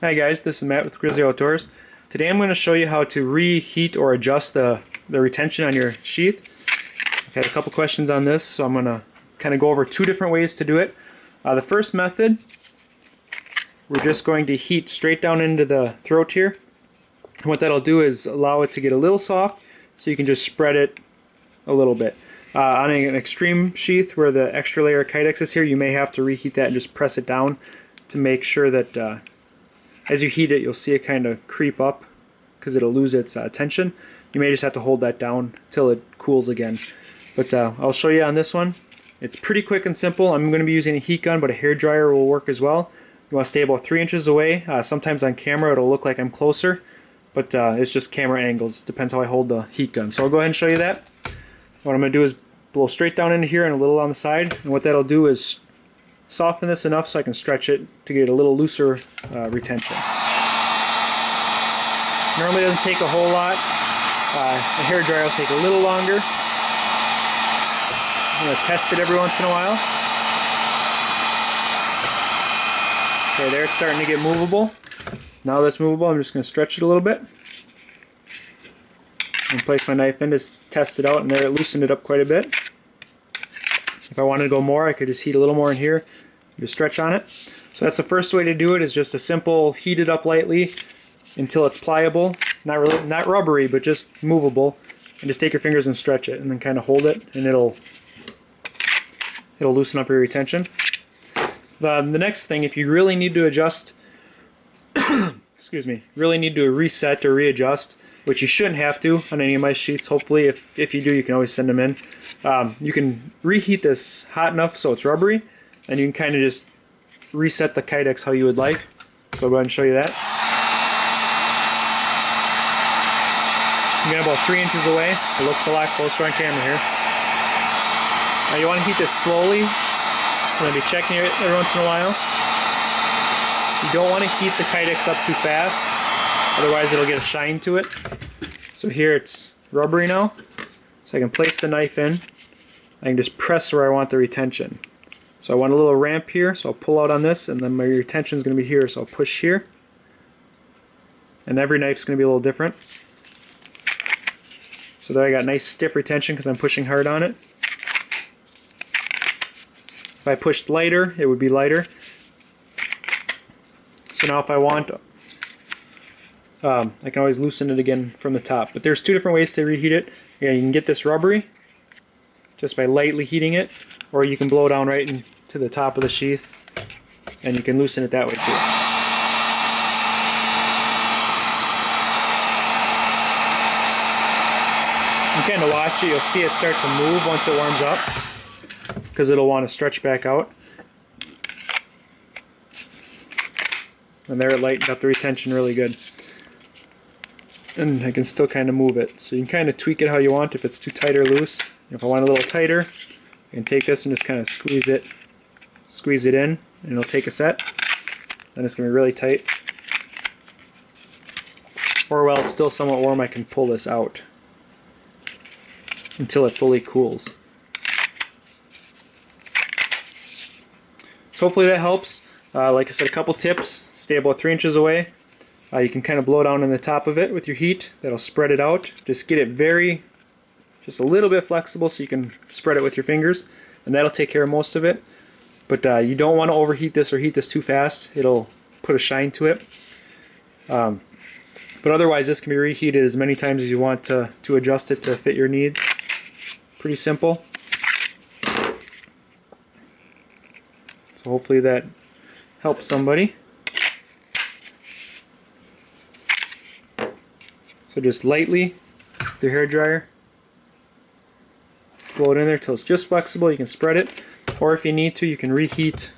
Hi guys, this is Matt with Grizzly-Outdoors. Today I'm going to show you how to reheat or adjust the retention on your sheath. I've had a couple questions on this, so I'm going to kind of go over two different ways to do it. The first method, we're just going to heat straight down into the throat here. And what that'll do is allow it to get a little soft, so you can just spread it a little bit. On an extreme sheath where the extra layer of kydex is here, you may have to reheat that and just press it down to make sure that as you heat it, you'll see it kind of creep up because it'll lose its tension. You may just have to hold that down till it cools again. But I'll show you on this one. It's pretty quick and simple. I'm going to be using a heat gun, but a hair dryer will work as well. You want to stay about 3 inches away. Sometimes on camera it'll look like I'm closer, but it's just camera angles. Depends how I hold the heat gun. So I'll go ahead and show you that. What I'm going to do is blow straight down into here and a little on the side. And what that'll do is soften this enough so I can stretch it to get a little looser retention. Normally it doesn't take a whole lot. A hair dryer will take a little longer. I'm going to test it every once in a while. Okay, there it's starting to get movable. Now that's movable, I'm just going to stretch it a little bit. And place my knife in to test it out, and there it loosened it up quite a bit. If I wanted to go more, I could just heat a little more in here, just stretch on it. So that's the first way to do it, is just a simple heat it up lightly until it's pliable, not rubbery, but just movable, and just take your fingers and stretch it, and then kind of hold it, and it'll loosen up your retention. The next thing, if you really need to adjust, excuse me, really need to reset or readjust, which you shouldn't have to on any of my sheets. Hopefully, if you do, you can always send them in. You can reheat this hot enough so it's rubbery, and you can kind of just reset the kydex how you would like. So I'll go ahead and show you that. You get about 3 inches away. It looks a lot closer on camera here. Now you want to heat this slowly. I'm going to be checking it every once in a while. You don't want to heat the kydex up too fast, otherwise it'll get a shine to it. So here it's rubbery now. So I can place the knife in. I can just press where I want the retention. So I want a little ramp here, so I'll pull out on this, and then my retention is going to be here, so I'll push here. And every knife's going to be a little different. So there I got nice stiff retention because I'm pushing hard on it. If I pushed lighter, it would be lighter. So now if I want, I can always loosen it again from the top. But there's two different ways to reheat it. Yeah, you can get this rubbery just by lightly heating it, or you can blow down right into the top of the sheath, and you can loosen it that way too. You kind of watch it, you'll see it start to move once it warms up, because it'll want to stretch back out. And there it lightened up the retention really good. And I can still kind of move it. So you can kind of tweak it how you want, if it's too tight or loose. If I want a little tighter, I can take this and just kind of squeeze it in, and it'll take a set. Then it's going to be really tight. Or while it's still somewhat warm, I can pull this out until it fully cools. So hopefully that helps. Like I said, a couple tips. Stay about 3 inches away. You can kind of blow down on the top of it with your heat. That'll spread it out. Just get it just a little bit flexible so you can spread it with your fingers, and that'll take care of most of it. But you don't want to overheat this or heat this too fast. It'll put a shine to it. But otherwise, this can be reheated as many times as you want to adjust it to fit your needs. Pretty simple. So hopefully that helps somebody. So just lightly with your hair dryer, blow it in there till it's just flexible. You can spread it, or if you need to, you can reheat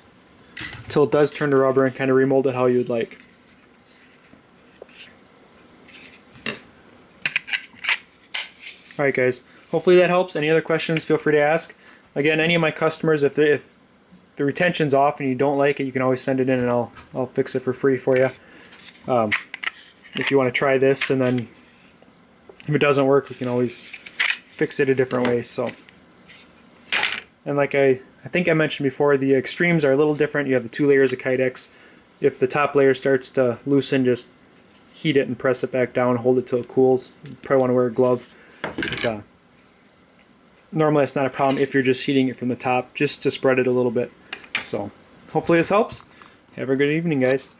till it does turn to rubber and kind of remold it how you would like. Alright guys, hopefully that helps. Any other questions, feel free to ask. Again, any of my customers, if the retention's off and you don't like it, you can always send it in and I'll fix it for free for you. If you want to try this, and then if it doesn't work, we can always fix it a different way. So, and like I think I mentioned before, the extremes are a little different. You have the 2 layers of kydex. if the top layer starts to loosen, just heat it and press it back down, hold it till it cools. You probably want to wear a glove. But, normally that's not a problem if you're just heating it from the top, just to spread it a little bit. So hopefully this helps. Have a good evening, guys.